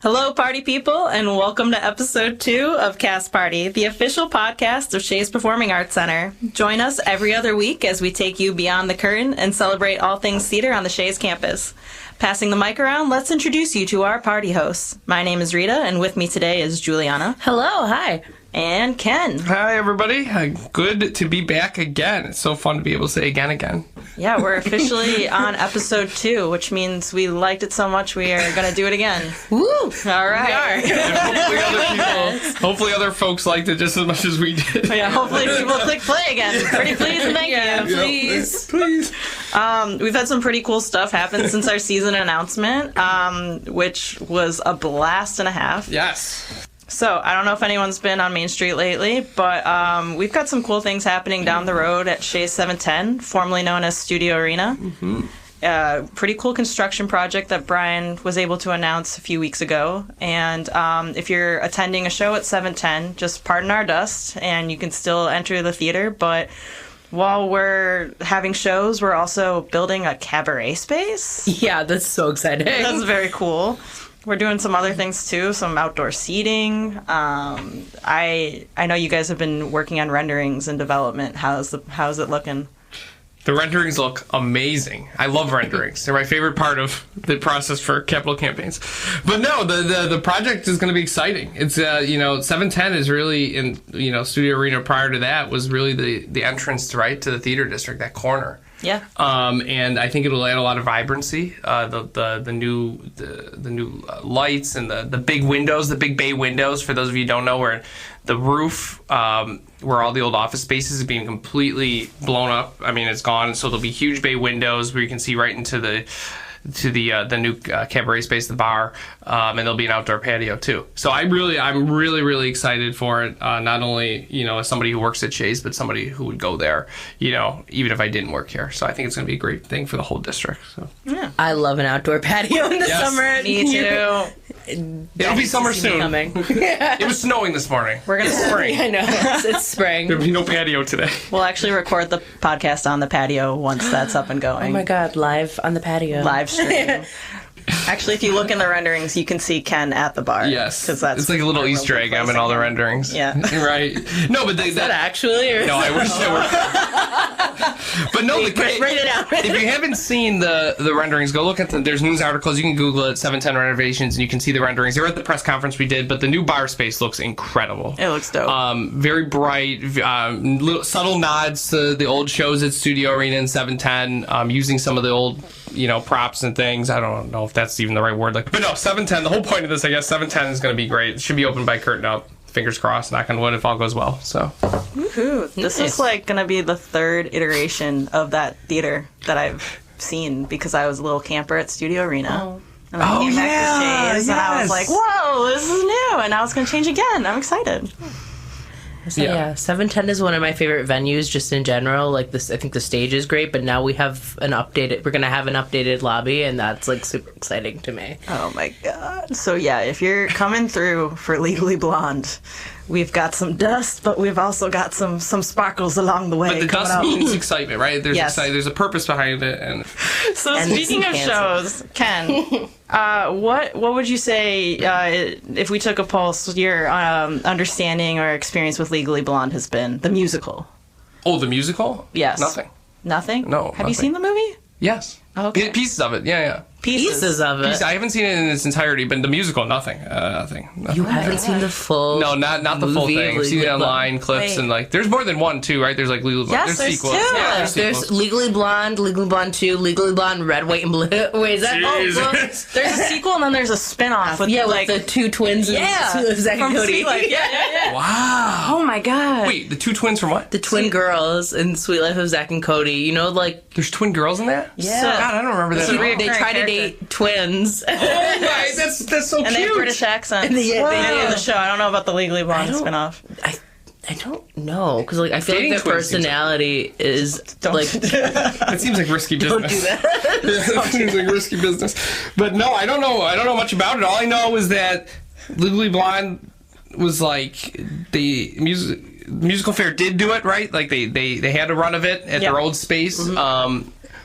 Hello, party people, and welcome to episode 2 of Cast Party, the official podcast of Shea's Performing Arts Center. Join us every other week as we take you beyond the curtain and celebrate all things theater on the Shea's campus. Passing the mic around, let's introduce you to our party hosts. My name is Rita, and with me today is Julianna. Hello, hi. And Ken. Hi, everybody. Good to be back again. It's so fun to be able to say again. Yeah, we're officially on episode 2, which means we liked it so much we are going to do it again. Woo! All right. And hopefully other folks liked it just as much as we did. Yeah, hopefully people click play again. Pretty please and thank you. Please. Please. We've had some pretty cool stuff happen since our season announcement, which was a blast and a half. Yes. So, I don't know if anyone's been on Main Street lately, but we've got some cool things happening down the road at Shea 710, formerly known as Studio Arena. Pretty cool construction project that Brian was able to announce a few weeks ago. And if you're attending a show at 710, just pardon our dust, and you can still enter the theater. But while we're having shows, we're also building a cabaret space. Yeah, that's so exciting. That's very cool. We're doing some other things too, some outdoor seating. I know you guys have been working on renderings and development. How's it looking? The renderings look amazing. I love renderings. They're my favorite part of the process for capital campaigns. But no, the project is going to be exciting. It's 710 is really in Studio Arena. Prior to that was really the entrance to the theater district, that corner. Yeah. And I think it'll add a lot of vibrancy. The new lights and the big windows, the big bay windows. For those of you who don't know, where the roof, where all the old office spaces is being completely blown up. I mean, it's gone. So there'll be huge bay windows where you can see right into the new cabaret space, the bar, and there'll be an outdoor patio too. So I'm really excited for it. Not only as somebody who works at Shea's, but somebody who would go there, even if I didn't work here. So I think it's going to be a great thing for the whole district. So Yeah. I love an outdoor patio in the summer. Me too. It'll be summer soon. It was snowing this morning. We're gonna spring. I know. It's spring. There'll be no patio today. We'll actually record the podcast on the patio once that's up and going. Oh my God, live on the patio. Live stream. Actually, if you look in the renderings, you can see Ken at the bar. Yes, because it's like a little Easter egg. I'm in all the renderings. Yeah, right. No, but that actually. Or no, I wish it were. But no, write it out. If you haven't seen the renderings, go look at there's news articles. You can Google it, 710 renovations, and you can see the renderings. They were at the press conference we did, but the new bar space looks incredible. It looks dope. Very bright, little subtle nods to the old shows at Studio Arena in 710, using some of the old props and things. I don't know if that's even the right word. But no, 710, the whole point of this, I guess, 710 is going to be great. It should be open by curtain up. Fingers crossed, knock on wood, if all goes well. So, woohoo. This is going to be the third iteration of that theater that I've seen because I was a little camper at Studio Arena. And I came back to Shea's, and I was like, whoa, this is new. And now it's going to change again. I'm excited. So, yeah, 710 is one of my favorite venues just in general. Like this, I think the stage is great, but now we're going to have an updated lobby, and that's like super exciting to me. Oh my God. So yeah, if you're coming through for Legally Blonde, we've got some dust, but we've also got some sparkles along the way. But the dust means excitement, right? There's a purpose behind it. And speaking of shows, Ken, what would you say if we took a pulse, your understanding or experience with Legally Blonde has been the musical? Oh, the musical? Yes. Nothing? No. Have you seen the movie? Yes. Okay. Pieces of it. Yeah. Pieces of it. I haven't seen it in its entirety, but the musical, nothing. You haven't seen the full? No, not the full thing. I've seen it online, clips, and there's more than one too, right? There's like Legally Blonde. Yes, there's sequels. Two. Yeah, there's Legally Blonde, Legally Blonde 2, Legally Blonde Red, White, and Blue. Wait, is that? Well, there's a sequel and then there's a spin-off with with the two twins. Zack and Cody. Yeah. Wow. Oh my God. Wait, the two twins from what? The twin girls in Sweet Life of Zack and Cody. There's twin girls in that? Yeah. God, I don't remember that. They try to date twins. Oh my, that's so cute. And they have British accents. They do in the show. I don't know about the Legally Blonde spin-off. I don't know, because I feel like their personality is like. That seems like risky business. Don't do that. That seems like risky business. But no, I don't know much about it. All I know is that Legally Blonde was like the MusicalFare did do it, right? Like they had a run of it at their old space.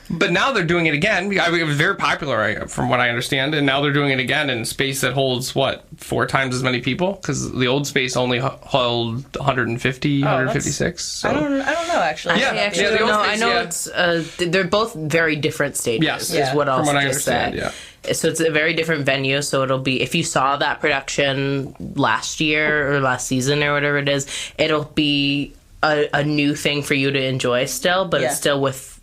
But now they're doing it again. I mean, it was very popular, from what I understand, and now they're doing it again in a space that holds, 4 times as many people? Because the old space only held 150, 156. So. I don't know, actually. I know it's they're both very different stages. Yes, is what I'll from what I just understand. say. Yeah. So it's a very different venue. So it'll be, if you saw that production last year or last season or whatever it is, it'll be a new thing for you to enjoy still, but it's still with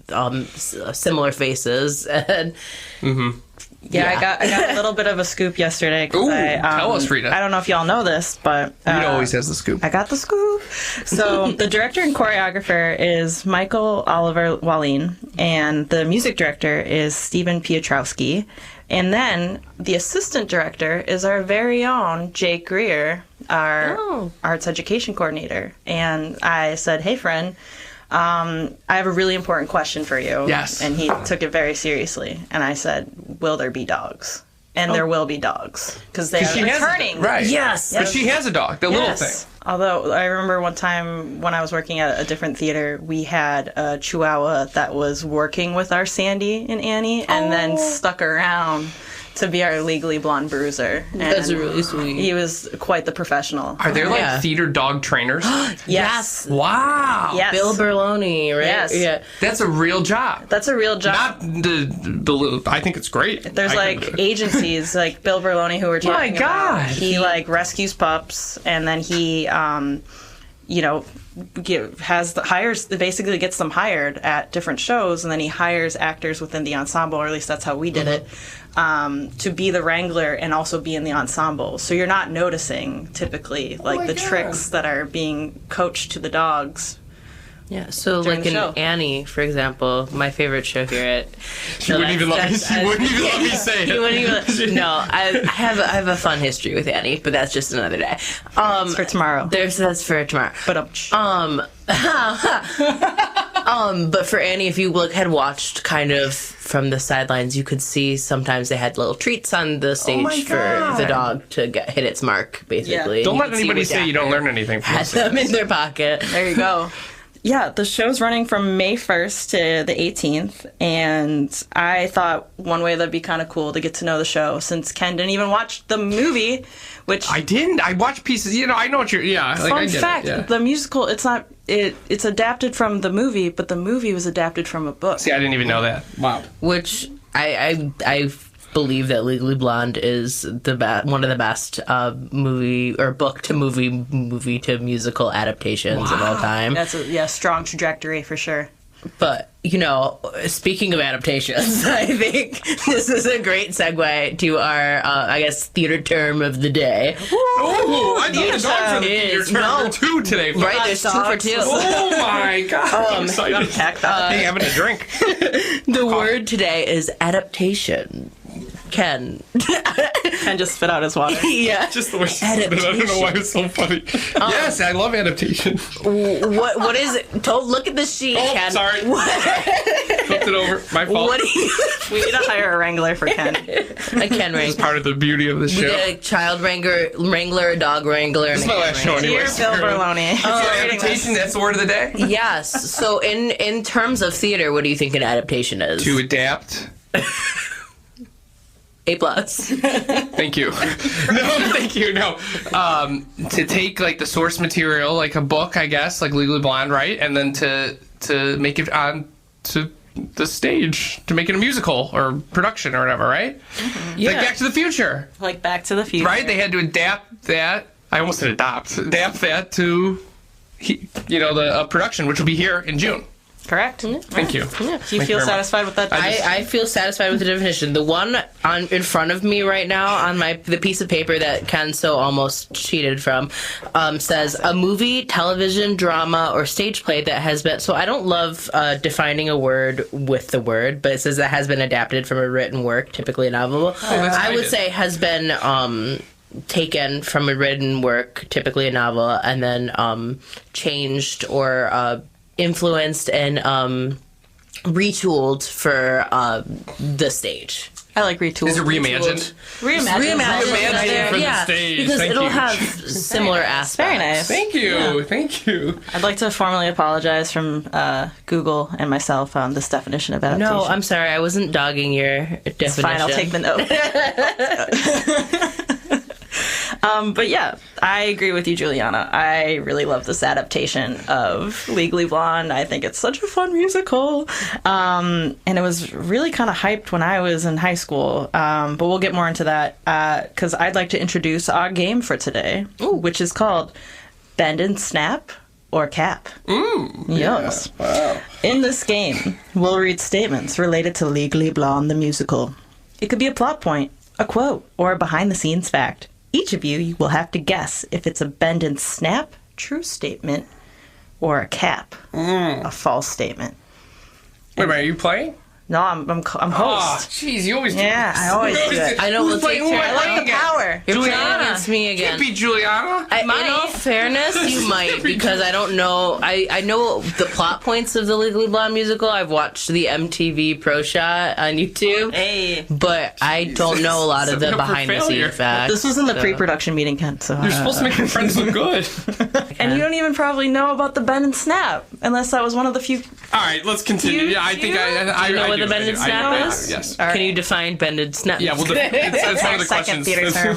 similar faces. And I got a little bit of a scoop yesterday. Tell us, Rita. I don't know if y'all know this, but Rita always has the scoop. I got the scoop. So the director and choreographer is Michael Oliver Wallin, and the music director is Stephen Piotrowski. And then the assistant director is our very own Jake Greer, our arts education coordinator. And I said, hey, friend, I have a really important question for you. Yes. And he took it very seriously. And I said, will there be dogs? And there will be dogs. Because they are returning. Right. Yes. But she has a dog, the little thing. Although I remember one time when I was working at a different theater, we had a Chihuahua that was working with our Sandy and Annie and then stuck around to be our Legally Blonde bruiser. And That's really sweet. He was quite the professional. Are there like theater dog trainers? Yes. Wow. Yes. Bill Berloni, right? Yes. Yeah. That's a real job. That's a real job. Not the I think it's great. There's agencies like Bill Berloni who we're talking about. He rescues pups, and then he basically gets them hired at different shows, and then he hires actors within the ensemble, or at least that's how we did it, to be the wrangler and also be in the ensemble. So you're not noticing typically tricks that are being coached to the dogs. Yeah, so During like the in show. Annie, for example, my favorite show here at... She wouldn't even let me say it. No, I have a fun history with Annie, but that's just another day. It's for tomorrow. That's for tomorrow. But for Annie, if you had watched kind of from the sidelines, you could see sometimes they had little treats on the stage for the dog to hit its mark, basically. Yeah. Don't let anybody say you don't learn anything from Had this. them in their pocket. There you go. Yeah, the show's running from May 1st to the 18th, and I thought one way that'd be kind of cool to get to know the show, since Ken didn't even watch the movie, which... I didn't. I watched pieces. I know what you're... Yeah. Fun fact, the musical, it's adapted from the movie, but the movie was adapted from a book. See, I didn't even know that. Wow. Which I believe that Legally Blonde is one of the best movie or book to movie to musical adaptations of all time. That's a strong trajectory for sure. But speaking of adaptations, I think this is a great segue to our theater term of the day. Oh, I thought the dogs were the theater term too today. Right, there's 2 for 2. Oh my god! I'm excited. Hey, having a drink. The word today is adaptation. Ken just spit out his water. Yeah. Just the way she said it. I don't know why it's so funny. Yes, I love adaptation. What is it? Look at the sheet, Ken. Sorry. Flipped it over. My fault. We need to hire a wrangler for Ken. A Ken wrangler. It's part of the beauty of the show. We get a child wrangler, a dog wrangler, and This is my last show anyway. Dear Bill Berloni. Adaptation, that's the word of the day? Yes. So in terms of theater, what do you think an adaptation is? To adapt. A+. Thank you. No, thank you. No. To take the source material, like a book, I guess, like Legally Blonde, right? And then to make it on to the stage, to make it a musical or production or whatever, right? Mm-hmm. Yeah. Like Back to the Future. Like Back to the Future. Right? They had to adapt that. I almost said adopt. Adapt that to, the production, which will be here in June. Correct. Thank you. Do you feel satisfied with that? I feel satisfied with the definition. The one in front of me right now on the piece of paper that Ken so almost cheated from says a movie, television, drama, or stage play that has been... So I don't love defining a word with the word, but it says that has been adapted from a written work, typically a novel. I would say has been... taken from a written work, typically a novel, and then changed or influenced and retooled for the stage. I like retooled. Is it reimagined? Reimagined for the yeah, stage. because Thank it'll you. have similar aspects. Very nice. Thank you. Thank you. I'd like to formally apologize from Google and myself on this definition of adaptation. No, I'm sorry. I wasn't dogging your definition. It's fine, I'll take the note. But yeah, I agree with you, Juliana. I really love this adaptation of Legally Blonde. I think it's such a fun musical. And it was really kind of hyped when I was in high school. But we'll get more into that because I'd like to introduce our game for today, which is called Bend and Snap or Cap. Yes. Yeah. Wow. In this game, we'll read statements related to Legally Blonde, the musical. It could be a plot point, a quote, or a behind-the-scenes fact. Each of you will have to guess if it's a bend and snap, true statement, or a cap, a false statement. Wait, are you playing? No, I'm host. Oh, jeez, you always do Yeah, this. I always do it. I know. Let's take Who am I turns. I like the again? power. You're playing Juliana. against me again. Can't be Juliana. In all fairness, you might, because I don't know. I know the plot points of the Legally Blonde musical. I've watched the MTV Pro Shot on YouTube, Hey. but I don't know a lot of the Setting up for behind the failure. scenes facts. This was in the so. pre-production meeting, Kent, so... You're supposed to make your friends look good. And you don't even probably know about the bend and snap, unless that was one of the few... All right, let's continue. Yeah, I think I You know I what do, the bend I and do. snap I is? Yes. All right. Can you define bended snap? Yeah, well, it's one of the Second questions. theater term.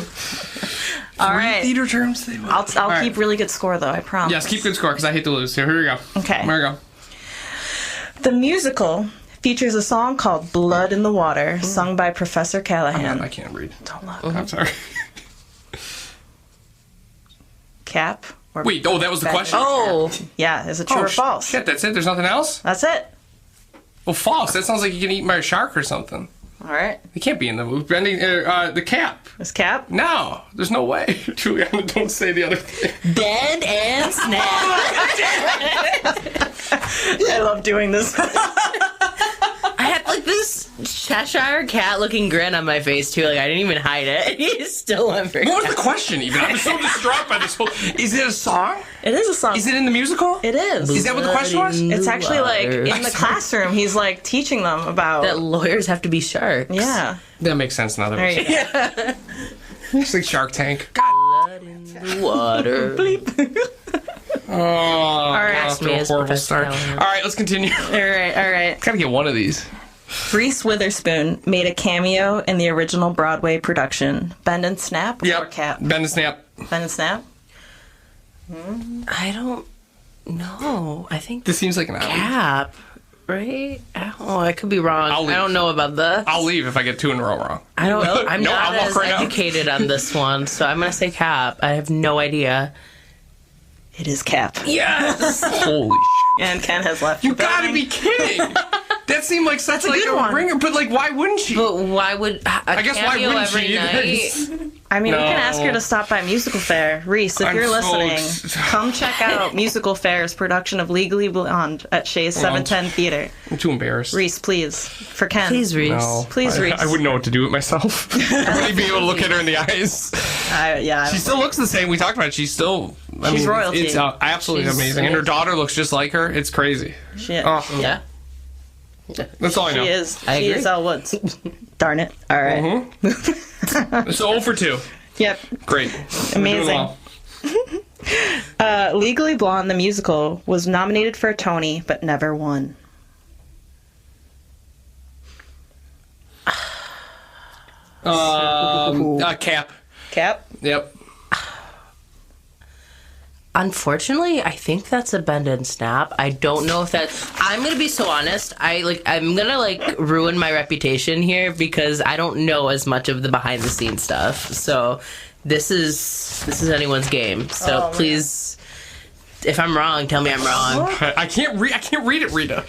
All right. Theater terms. I'll right. keep really good score, though, I promise. Yes, keep good score because I hate to lose. So here we go. Okay. Here we go. The musical features a song called Blood in the Water, sung by Professor Callahan. I can't read. Don't look. I'm sorry. Cap? Or Wait, that was the bend question? and Oh, snap? Yeah, is it true or false? Shit, that's it? There's nothing else? That's it. Well, false. That sounds like you can eat by a shark or something. All right. It can't be in the movie. Bending, the cap. Is Cap? No, there's no way. Juliana, don't say the other thing. bend and snap. I love doing this. I had like this Cheshire cat looking grin on my face too. Like I didn't even hide it. He's still on for What was the question even? I was so distraught by this whole... Is it a song? It is a song. Is it in the musical? It is. Is that what the question was? It's actually like Water. in the classroom. He's like teaching them about. that lawyers have to be sharks. Yeah. That makes sense now. There you go. It's like Shark Tank. God. Blood in the water. Oh, all right. off Ask to me a as horrible Professor start. Callahan. All right, let's continue. All right. Gotta get one of these. Reese Witherspoon made a cameo in the original Broadway production. Bend and Snap or Cap? Bend and snap. Bend and Snap? I don't know. I think This seems like an alley. Cap, right? Oh, I could be wrong. I'll leave. I don't know about the. I'll leave if I get two in a row wrong. I don't know. I'm No, not I'll walk as right out. educated on this one, so I'm gonna say Cap. I have no idea. It is Cap. Yes. Holy shit. And Ken has left. You the gotta building. be kidding. That seemed like such a like good a one. ringer, but like why wouldn't she? But why would I guess why cameo wouldn't every she? night? I mean, we No. can ask her to stop by MusicalFare. Reese, if I'm you're so listening, come check out MusicalFare's production of Legally Blonde at Shea's 710 Theater. I'm too embarrassed. Reese, please. For Ken. Please, Reese. No. Please, Reese. I wouldn't know what to do with myself. I wouldn't be able to look at her in the eyes. Yeah. She still looks the same. We talked about it. She's still... She's royalty. It's absolutely She's amazing. And her daughter looks just like her. It's crazy. She, Oh, Yeah. that's all I know. she is. I She agree. is Elle Woods. Darn it. All right. So 0 for 2. Yep. Great. We're doing Amazing. well. Legally Blonde, the musical, was nominated for a Tony, but never won. Cap. Cap? Yep. Unfortunately, I think that's a bend and snap. I don't know if that's. I'm gonna be so honest. I'm gonna ruin my reputation here because I don't know as much of the behind the scenes stuff. So this is anyone's game. So please, if I'm wrong, tell me I'm wrong. I can't read it, Rita.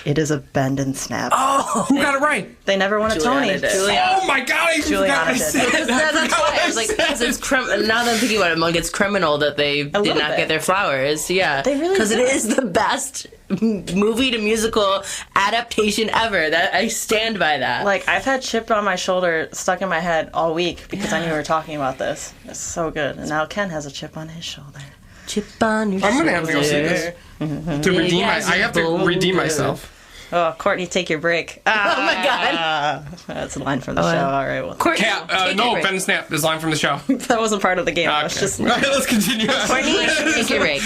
It is a bend and snap. Who got it right? They never won a Juliana Tony. did. Oh my god, I Juliana forgot did. I said. That's why I was like, because it's now that I'm thinking about it, I'm like, it's criminal that they did little not bit. get their flowers. Yeah, They really because it did. is the best movie to musical adaptation ever. That I stand by that. Like, I've had chip on my shoulder stuck in my head all week because I knew we were talking about this. It's so good. And now Ken has a chip on his shoulder. chip on your I'm gonna have to go see shoulder. this. To redeem I have to redeem myself. Oh, Courtney, take your break. Oh my God. That's a line from the show. All right, well, Courtney, Cap, take no, your break. Ben and Snap is line from the show. that wasn't part of the game. I was Okay. just All right, let's continue. Courtney, take your break.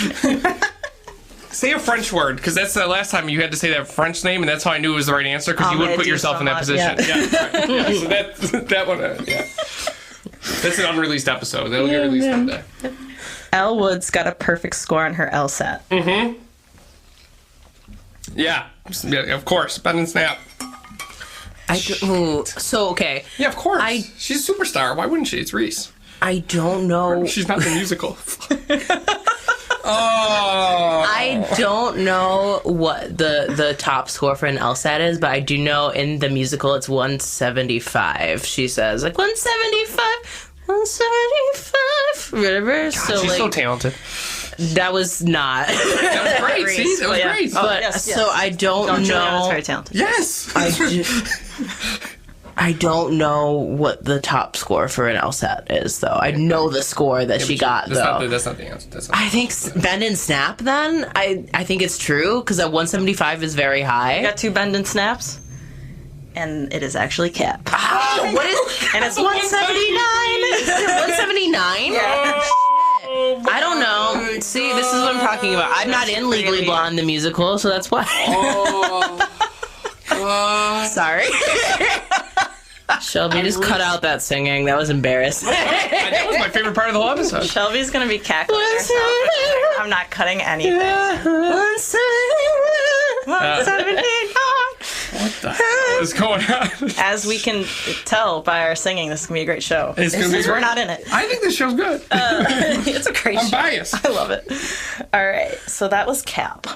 Say a French word, because that's the last time you had to say that French name, and that's how I knew it was the right answer, because you would I put do yourself so in that much, position. yeah. Yeah, right. So that one, yeah. That's an unreleased episode. That'll get released one day. Elle Woods got a perfect score on her LSAT. Yeah, of course. Ben and Snap. Okay. Yeah, of course. I- She's a superstar. Why wouldn't she? It's Reese. I don't know. She's not the musical. Oh. I don't know what the top score for an LSAT is, but I do know in the musical it's 175. She says like 175, 175, whatever. So She's like so talented. that was not. That was great. See, that was yeah. great. Oh, But yes, yes. so I don't No, Julianna's know. very talented. Yes. I don't know what the top score for an LSAT is, though. I know the score that she got, though. That's not the answer. That's not I think Bend and Snap, then? I think it's true, because that 175 is very high. You got 2 bend and snaps, and it is actually Cap. What is... And it's 179. 179? I don't know. See, this is what I'm talking about. I'm not in Legally Blonde, the musical, so that's why. Sorry. Shelby, just cut out that singing. That was embarrassing. That was my favorort part of the whole episode. Shelby's gonna be cackling herself. I'm not cutting anything. 179. What the hell is going on? As we can tell by our singing, this is gonna be a great show. It's gonna be Because we're great. not in it. I think this show's good. It's a great I'm show. biased. I love it. All right, so that was Cap.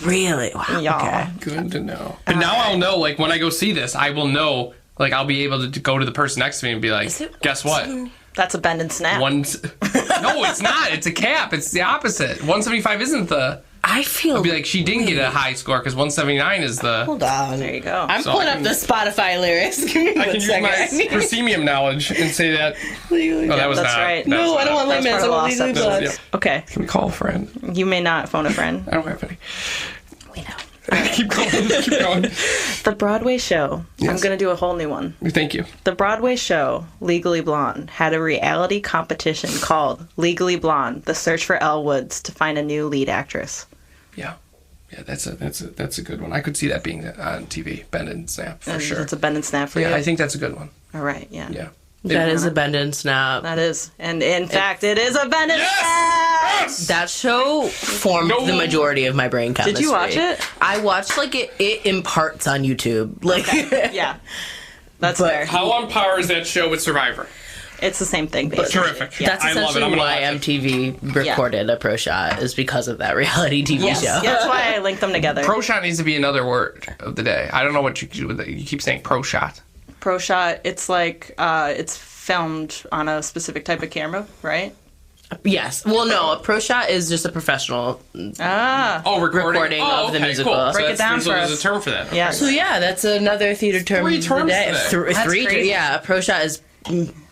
Really? Wow. Y'all. Okay. Good to know. But now I'll know, like, when I go see this, I will know, like, I'll be able to go to the person next to me and be like, guess what? That's a bend and snap. No, it's not. It's a Cap. It's the opposite. 175 isn't the... I feel... I'll be like, she didn't get a high score because 179 is the... Hold on. There you go. I'm So pulling I up can- the Spotify lyrics. Give me I can use my proscenium knowledge and say that... Oh, that was that's not... right. that No, was I don't not- want That's lemons. part I of want Lost legally episodes. blonde. Yeah. Okay, Can we call a friend? you may not phone a friend. I don't have any. We know. Keep going. Keep going. The Broadway show. I'm Yes. going to do a whole new one. Thank you. The Broadway show, Legally Blonde, had a reality competition called Legally Blonde, the search for Elle Woods to find a new lead actress. Yeah. Yeah, that's a good one. I could see that being on TV. Bend and Snap, for And sure. It's a bend and snap for Yeah, you. I think that's a good one. All right, yeah. Yeah. That is a bend and snap. That is. And in fact, it is a bend and snap! That show formed the majority of my brain chemistry. Did you watch it? I watched, like, it imparts on YouTube. Like, Yeah. That's But fair. How on par is that show with Survivor? It's the same thing, basically. Terrific. Yeah. that's I love it. essentially I'm gonna why watch it. MTV recorded a pro shot, is because of that reality TV Yes. show. Yeah, that's why I linked them together. Pro shot needs to be another word of the day. I don't know what you do with it. You keep saying pro shot. Pro shot, it's like, it's filmed on a specific type of camera, right? Yes. Well, no, a pro shot is just a professional. Ah. Oh, recording of the musical. Cool. Break it down for there's us. a term for that. Yeah. So yeah, that's another theater term. 3 of the terms day. today. That's Three. crazy. Yeah, a pro shot is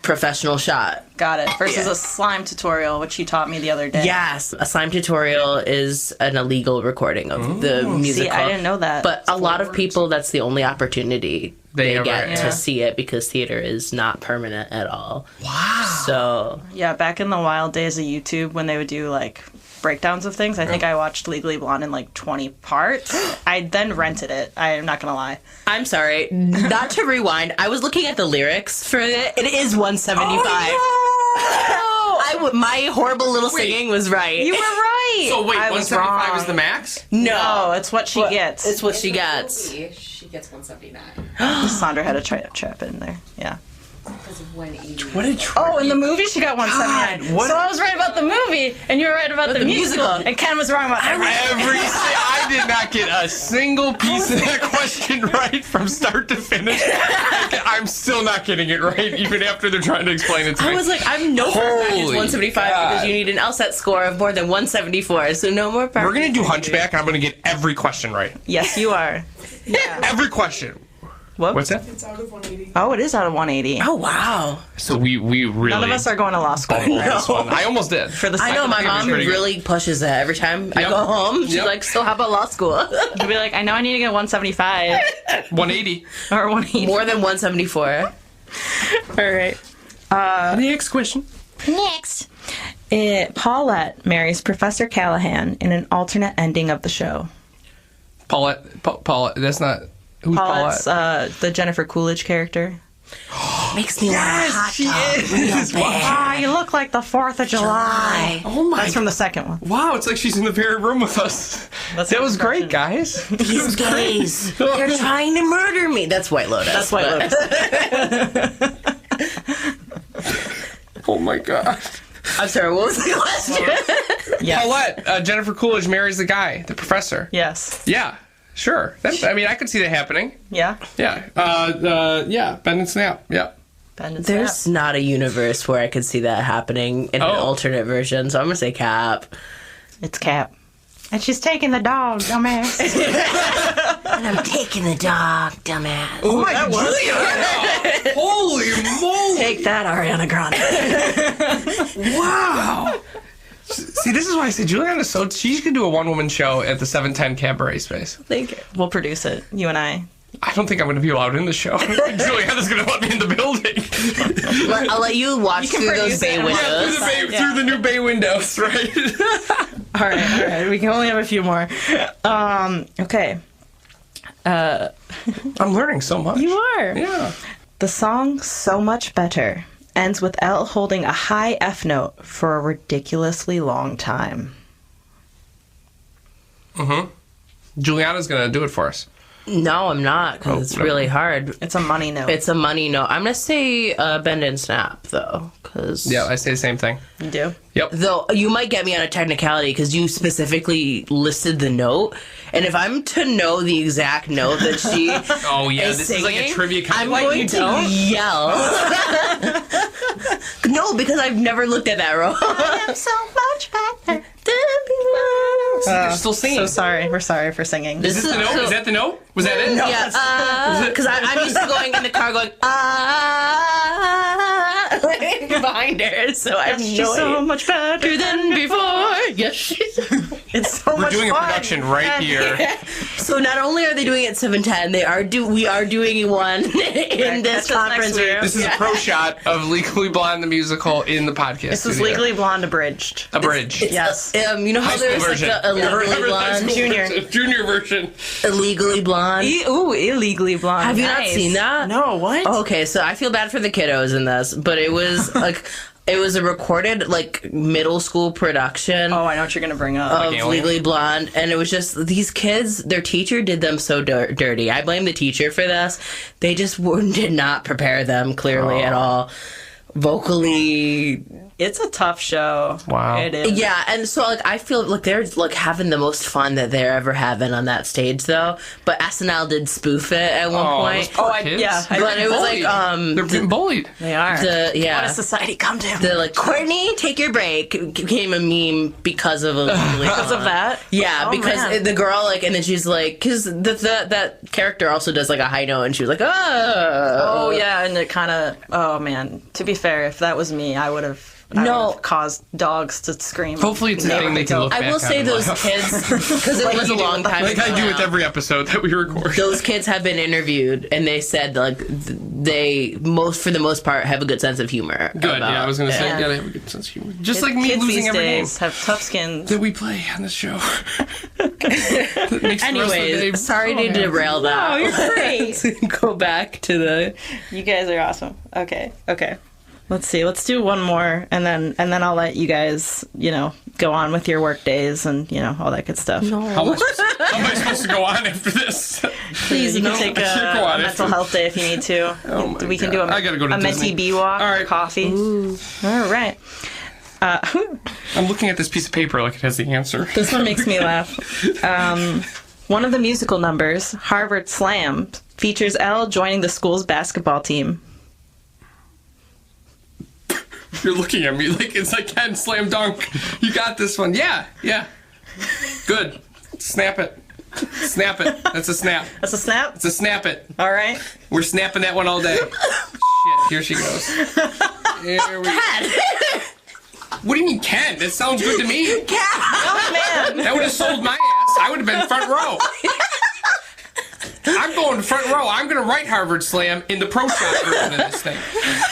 professional shot. Got it. Versus Yeah. a slime tutorial, which you taught me the other day. Yes, a slime tutorial is an illegal recording of the musical. See, I didn't know that. But a lot of people, that's the only opportunity they ever- get yeah. to see it, because theater is not permanent at all. Wow. So Yeah, back in the wild days of YouTube when they would do like breakdowns of things, I think I watched Legally Blonde in like 20 parts. I then rented it. I am not going to lie. I'm sorry, not to rewind. I was looking at the lyrics for it. It is 175. My horrible little singing was right. You were right. So wait, I was 175 wrong. is the max? No, it's what she gets. It's what she gets. She gets 179 Sandra had to try to trap it in there. Yeah. because of 180. What did Oh, in the movie she got 179. what- So I was right about the movie, and you were right about the musical, and Ken was wrong about everything. I did not get a single piece of that question right from start to finish. I'm still not getting it right, even after they're trying to explain it to me. I was like, I'm no for a fact it's Holy 175 because God. you need an LSAT score of more than 174, so no more practice. We're gonna do Hunchback, and I'm gonna get every question right. Yes, you are. Every question. Whoops. What's that? It's out of 180. Oh, it is out of 180. Oh wow! So we really. None of us are going to law school. I almost did. For the I know second my think it'd be mom pretty good. really pushes that every time I Yep. go home. She's Yep. like, "So how about law school?" You'll be like, I know I need to get 175 180. or 180. More than 174. All right. Next question. Next. Paulette marries Professor Callahan in an alternate ending of the show. Paulette. That's not. Who's Paulette's Paulette? the Jennifer Coolidge character. Makes me want a hot dog. Ah, you look like the 4th of July. Oh my. That's from the second one. Wow, it's like she's in the very room with us. That's That her was great, impression. guys. These guys, they're trying to murder me. That's White Lotus. That's White Lotus. Oh my god. I'm sorry, what was the question? Yes. Paulette, Jennifer Coolidge marries the guy, the professor. Yes. Yeah, sure. I mean, I could see that happening. Yeah. Yeah. Yeah. Bend and snap. Yeah. Ben and There's Snap. not a universe where I could see that happening in an Oh. alternate version, so I'm gonna say Cap. It's Cap. And she's taking the dog, dumbass. And I'm taking the dog, dumbass. Oh my Julianna! Holy moly! Take that, Ariana Grande. Wow. See, this is why I say Julianna's so. She could do a one-woman show at the 710 Cabaret Space. Thank you. We'll produce it, you and I. I don't think I'm going to be allowed in the show. Julianna's going to let me in the building. I'll let you watch can through those produce bay it. windows. Through the new bay windows, right? All right. We can only have a few more. Okay. I'm learning so much. You are. Yeah. The song So Much Better ends with Elle holding a high F note for a ridiculously long time. Julianna's going to do it for us. No, I'm not, because it's no. really hard. It's a money note. It's a money note. I'm gonna say Bend and Snap, though, because Yeah, I say the same thing. You do? Yep. though you might get me on a technicality because you specifically listed the note, and if I'm to know the exact note that she Oh, yeah. is This singing, is like a trivia kind I'm of like going you to don't? yell. No, because I've never looked at that row. I'm so much better. You're still singing. So sorry. We're sorry for singing. Is this the note? Is that the note? Was that it? Yeah, because I'm used to going in the car going behind her, so I have She's no so idea. much better Than before. Yes, she's. It's so We're much doing a fun. production right here. So not only are they doing it 710, we are doing one in this Catch us conference next week. room. This is a pro shot of Legally Blonde the musical in the podcast. This is studio. Legally Blonde abridged. Abridged. Yes. You know how High school there's like version. the illegally blonde, Junior version. illegally blonde. Ooh, illegally blonde. Have you not Nice. seen that? No, what? Okay, so I feel bad for the kiddos in this, but it was like it was a recorded like middle school production. Oh, I know what you're going to bring up. Of Alien? Legally Blonde, and it was just these kids. Their teacher did them so dirty. I blame the teacher for this. They just did not prepare them clearly at all, vocally. It's a tough show. Wow. It is. Yeah, and so like I feel like they're like having the most fun that they're ever having on that stage, though. But SNL did spoof it at one point. Kids. yeah, But it was like They're being bullied. They are. the What does society come to? the like Courtney, take your break became a meme because of Because of that? Yeah, Oh, because man. the girl like, and then she's like, because that character also does like a high note, and she was like, Oh, yeah, and it kind of... Oh, man. To be fair, if that was me, I would have caused dogs to scream. Hopefully it's a thing they can look back I will on say and those laugh. kids, because it was a long time Like ago I do with now. every episode that we record. Those kids have been interviewed, and they said like they for the most part have a good sense of humor. Good, yeah, I was going to say, Yeah. yeah, they have a good sense of humor. Just like me Kids losing these every game days have tough skins. that we play on this show. That makes the rest of the day- Anyways, sorry to derail that. No, you're great. Go back to the. You guys are awesome. Okay. Let's see. Let's do one more, and then I'll let you guys, go on with your work days and all that good stuff. How am I supposed to go on after this? Please, you can take I can't go a on mental after- health day if you need to. Oh my We can God. do I gotta go to a Disney. mentee bee walk, All right. coffee. All right. I'm looking at this piece of paper like it has the answer. This one makes me laugh. One of the musical numbers, Harvard Slam, features Elle joining the school's basketball team. You're looking at me like it's like Ken Slam Dunk. You got this one. Yeah. Good. Snap it. Snap it. That's a snap. That's a snap? It's a snap it. All right. We're snapping that one all day. Shit, here she goes. Here we go. What do you mean, Ken? That sounds good to me. Oh, man. That would have sold my ass. I would have been front row. I'm going front row. I'm going to write Harvard Slam in the pro shot version of this thing.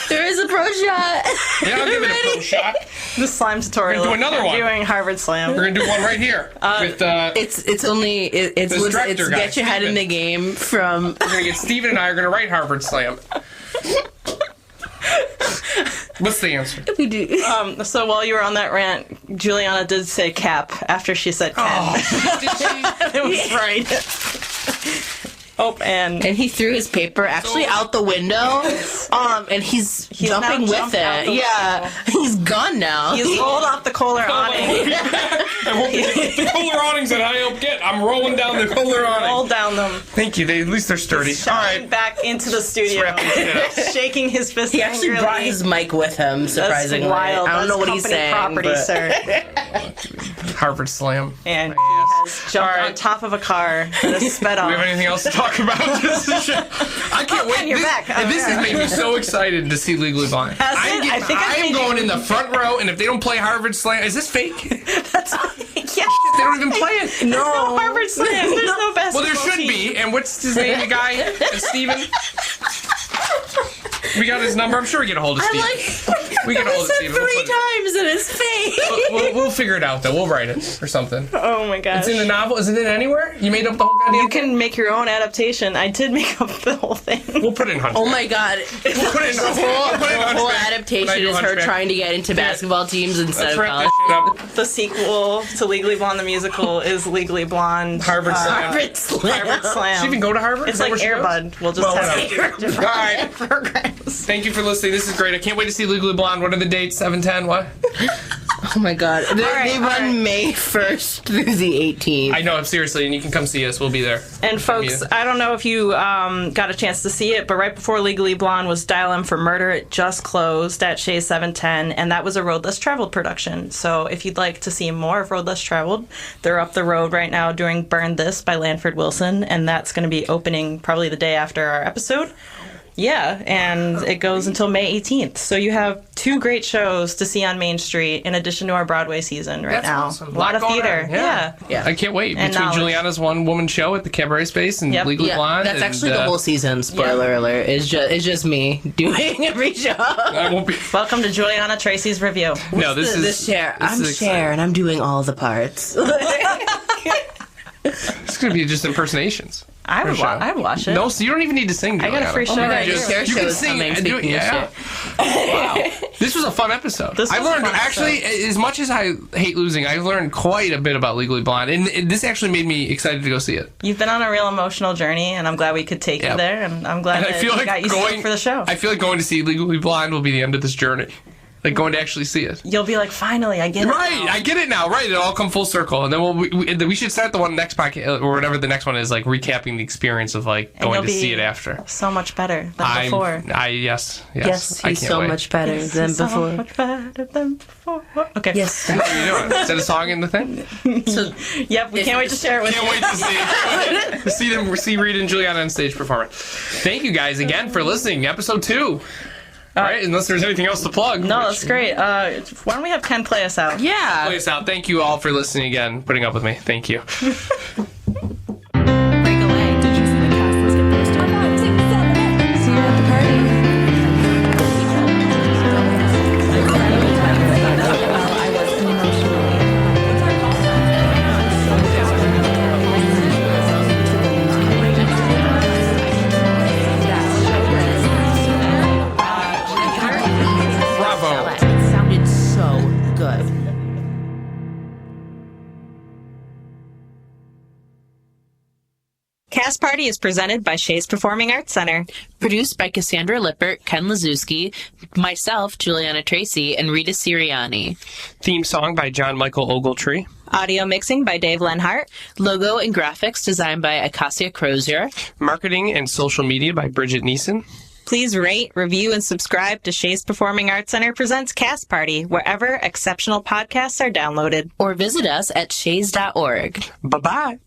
There is a pro shot. Yeah, I'll give it a pro shot. The slime tutorial. We're gonna do another one. Doing Harvard Slam. We're going to do one right here. It's get your head in the game from. We're going to get Steven and I are going to write Harvard Slam. What's the answer? We do. So while you were on that rant, Julianna did say cap after she said Ken. Oh, did she? It was right. Oh, and he threw his paper actually out the window. And he's jumping now with jumped out it. the Yeah, he's gone now. he's rolled off the Kohler awning. The Kohler awnings that I helped get. I'm rolling down the Kohler awning. Roll down them. Thank you. At least they're sturdy. All Shouting right. back into the studio. Wrap this shit up. Shaking his fist. He actually angrily. brought his mic with him, surprisingly. That's wild. I don't know what he's That's company saying. property, but- sir. Harvard Slam. And he has jumped All right. on top of a car and has sped Do we off. have anything else to talk about? I can't wait. You're back. This has made me so excited to see Legally Blonde. Has it? I think I've I'm made going you- in the front row, and if they don't play Harvard Slam, is this fake? That's yeah. They don't even play it. No Harvard Slam. There's no basketball Well, there should team. be. And what's his name? The guy, Steven. We got his number. I'm sure we get a hold of Steven. We get a hold of said Steven. 3 times and it's fake. We'll figure it out though. We'll write it or something. Oh my gosh. It's in the novel. Is it in anywhere? You made up the whole goddamn You can make your own adaptation. I did make up the whole thing. We'll put it in Hunchback. Oh my god. We'll put it in The whole Hunchback. adaptation When I do is her Hunchback. trying to get into basketball teams instead Let's of wrap college. this shit up. The sequel to Legally Blonde the musical is Legally Blonde Harvard Slam. Harvard Slam. Harvard Slam. She even go to Harvard? It's Is that like where she Air goes? Bud. We'll just have different All right. programs. Thank you for listening. This is great. I can't wait to see Legally Blonde. What are the dates? 7/10. What? Oh my god. They all run right. May 1st through the 18th. I know. Seriously, and you can come see us. We'll be there. And folks, I don't know if you got a chance to see it, but right before Legally Blonde was Dial M for Murder. It just closed at Shea 710, and that was a Road Less Traveled production. So if you'd like to see more of Road Less Traveled, they're up the road right now doing Burn This by Lanford Wilson, and that's going to be opening probably the day after our episode. Yeah, and it goes until May 18th. So you have 2 great shows to see on Main Street in addition to our Broadway season right That's now. awesome. A lot of going theater. on. Yeah. I can't wait. And Between knowledge. Juliana's one-woman show at the Cabaret Space and Yep. Legally Yeah, Blonde. that's and, actually the whole season. Spoiler alert. It's just me doing every show. I won't be. Welcome to Juliana Tracy's review. No, this is This Cher. this I'm is Cher, and I'm doing all the parts. It's gonna be just impersonations. I would, For sure. I would watch it. No, so you don't even need to sing. I got a Juliana. free show my right God, here. Cher You show can is sing. coming, And do it. speaking of Yeah. Wow. This was a fun episode. This I was a learned fun actually as much as I hate losing. I learned quite a bit about Legally Blonde, and this actually made me excited to go see it. You've been on a real emotional journey, and I'm glad we could take Yep. you there, and I'm glad And I that feel we like got you going stoked for the show. I feel like going to see Legally Blonde will be the end of this journey. Like going to actually see it. You'll be like, finally, I get it. Right, now. I get it now. Right, it'll all come full circle, and then we should start the one next podcast or whatever the next one is, like recapping the experience of like And going you'll to be see it after. So much better than before. Yes, Yes, I he's can't so wait. much better than So before. much better than before. Okay. Yes. What are you doing? Is that a song in the thing? So Yep, we can't wait to share it with Can't you. wait to see Rita and Julianna on stage performing. Thank you guys again for listening. Episode 2. All right, unless there's anything else to plug. No, that's great. Why don't we have Ken play us out? yeah. Play us out. Thank you all for listening again, putting up with me. Thank you. Break away. Did you see the cast list get posted? I'm not 6, 7, 8. See you at the party. I was emotionally. Bravo. It sounded so good. Cast Party is presented by Shea's Performing Arts Center. Produced by Cassandra Lippert, Ken Lazewski, myself, Juliana Tracy, and Rita Sirianni. Theme song by John Michael Ogletree. Audio mixing by Dave Lenhart. Logo and graphics designed by Acacia Crozier. Marketing and social media by Bridget Neeson. Please rate, review, and subscribe to Shea's Performing Arts Center presents Cast Party, wherever exceptional podcasts are downloaded. Or visit us at shays.org. Bye-bye.